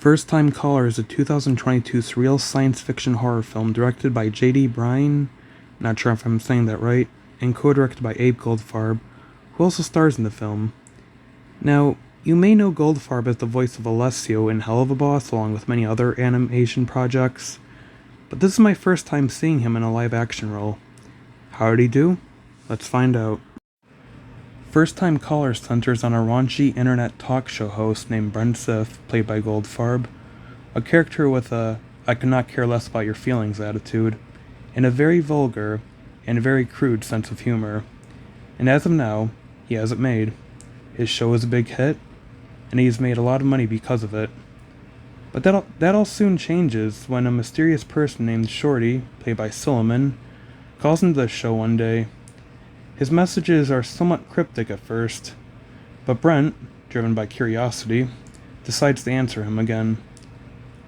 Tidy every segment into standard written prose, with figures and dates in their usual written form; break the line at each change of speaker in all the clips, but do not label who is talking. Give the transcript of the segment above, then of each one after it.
First Time Caller is a 2022 surreal science fiction horror film directed by J.D. Bryan, not sure if I'm saying that right, and co-directed by Abe Goldfarb, who also stars in the film. Now, you may know Goldfarb as the voice of Alessio in Hell of a Boss, along with many other animation projects, but this is my first time seeing him in a live-action role. How did he do? Let's find out. First Time Caller centers on a raunchy internet talk show host named Brent Ziff, played by Goldfarb, a character with a I could not care less about your feelings attitude, and a very vulgar and very crude sense of humor. And as of now, he has it made. His show is a big hit, and he's made a lot of money because of it. But that all soon changes when a mysterious person named Shorty, played by Silliman, calls into the show one day. His messages are somewhat cryptic at first, but Brent, driven by curiosity, decides to answer him again.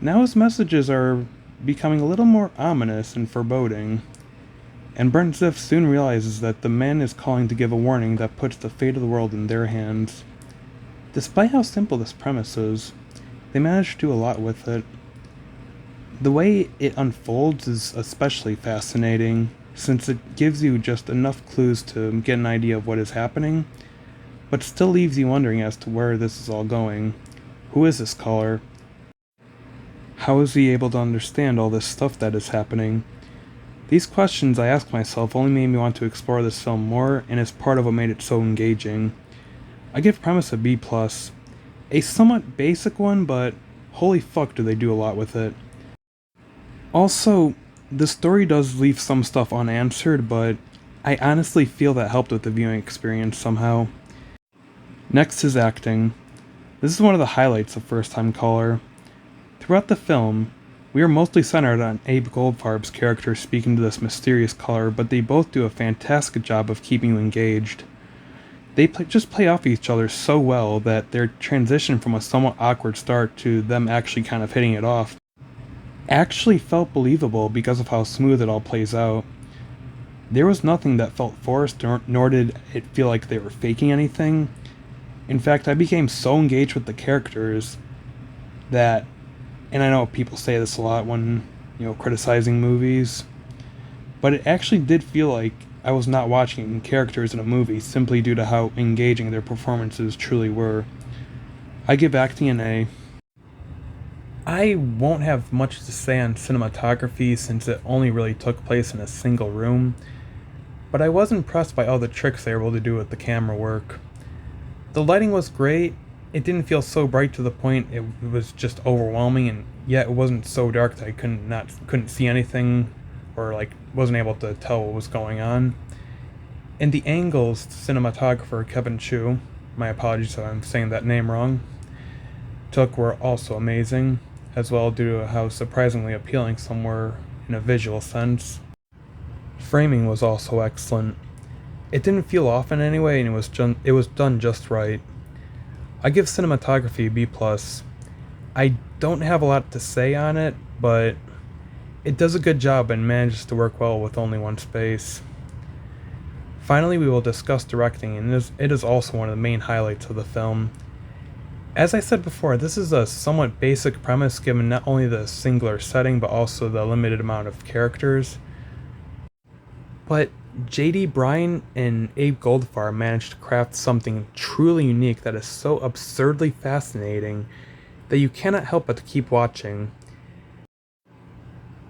Now his messages are becoming a little more ominous and foreboding, and Brent Ziff soon realizes that the man is calling to give a warning that puts the fate of the world in their hands. Despite how simple this premise is, they manage to do a lot with it. The way it unfolds is especially fascinating, since it gives you just enough clues to get an idea of what is happening, but still leaves you wondering as to where this is all going. Who is this caller? How is he able to understand all this stuff that is happening? These questions I ask myself only made me want to explore this film more, and is part of what made it so engaging. I give premise a B+. A somewhat basic one, but holy fuck do they do a lot with it. Also, the story does leave some stuff unanswered, but I honestly feel that helped with the viewing experience somehow. Next is acting. This is one of the highlights of First Time Caller. Throughout the film, we are mostly centered on Abe Goldfarb's character speaking to this mysterious caller, but they both do a fantastic job of keeping you engaged. They just play off each other so well that their transition from a somewhat awkward start to them actually kind of hitting it off actually felt believable because of how smooth it all plays out. There was nothing that felt forced, nor did it feel like they were faking anything. In fact, I became so engaged with the characters that, and I know people say this a lot when, criticizing movies, but it actually did feel like I was not watching characters in a movie simply due to how engaging their performances truly were. I give acting an A. I won't have much to say on cinematography since it only really took place in a single room, but I was impressed by all the tricks they were able to do with the camera work. The lighting was great. It didn't feel so bright to the point it was just overwhelming, and yet it wasn't so dark that I couldn't see anything or wasn't able to tell what was going on. And the angles cinematographer Kevin Chu, my apologies if I'm saying that name wrong, took were also amazing, as well due to how surprisingly appealing some were in a visual sense. Framing was also excellent. It didn't feel off in any way, and it was done just right. I give cinematography a B+. I don't have a lot to say on it, but it does a good job and manages to work well with only one space. Finally, we will discuss directing, and it is also one of the main highlights of the film. As I said before, this is a somewhat basic premise given not only the singular setting but also the limited amount of characters. But J.D. Bryan and Abe Goldfarb managed to craft something truly unique that is so absurdly fascinating that you cannot help but to keep watching.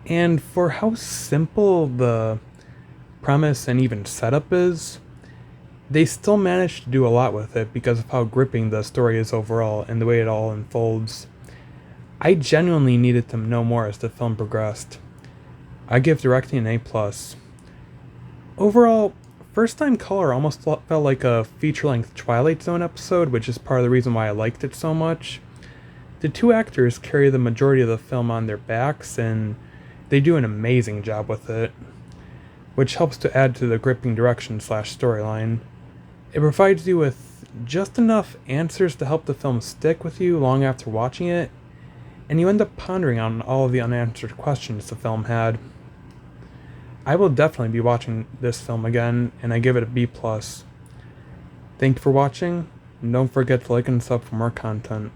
And for how simple the premise and even setup is, they still managed to do a lot with it because of how gripping the story is overall and the way it all unfolds. I genuinely needed to know more as the film progressed. I give directing an A+. Overall, First Time Caller almost felt like a feature-length Twilight Zone episode, which is part of the reason why I liked it so much. The two actors carry the majority of the film on their backs, and they do an amazing job with it, which helps to add to the gripping direction/storyline. It provides you with just enough answers to help the film stick with you long after watching it, and you end up pondering on all of the unanswered questions the film had. I will definitely be watching this film again, and I give it a B+. Thank you for watching, and don't forget to like and sub for more content.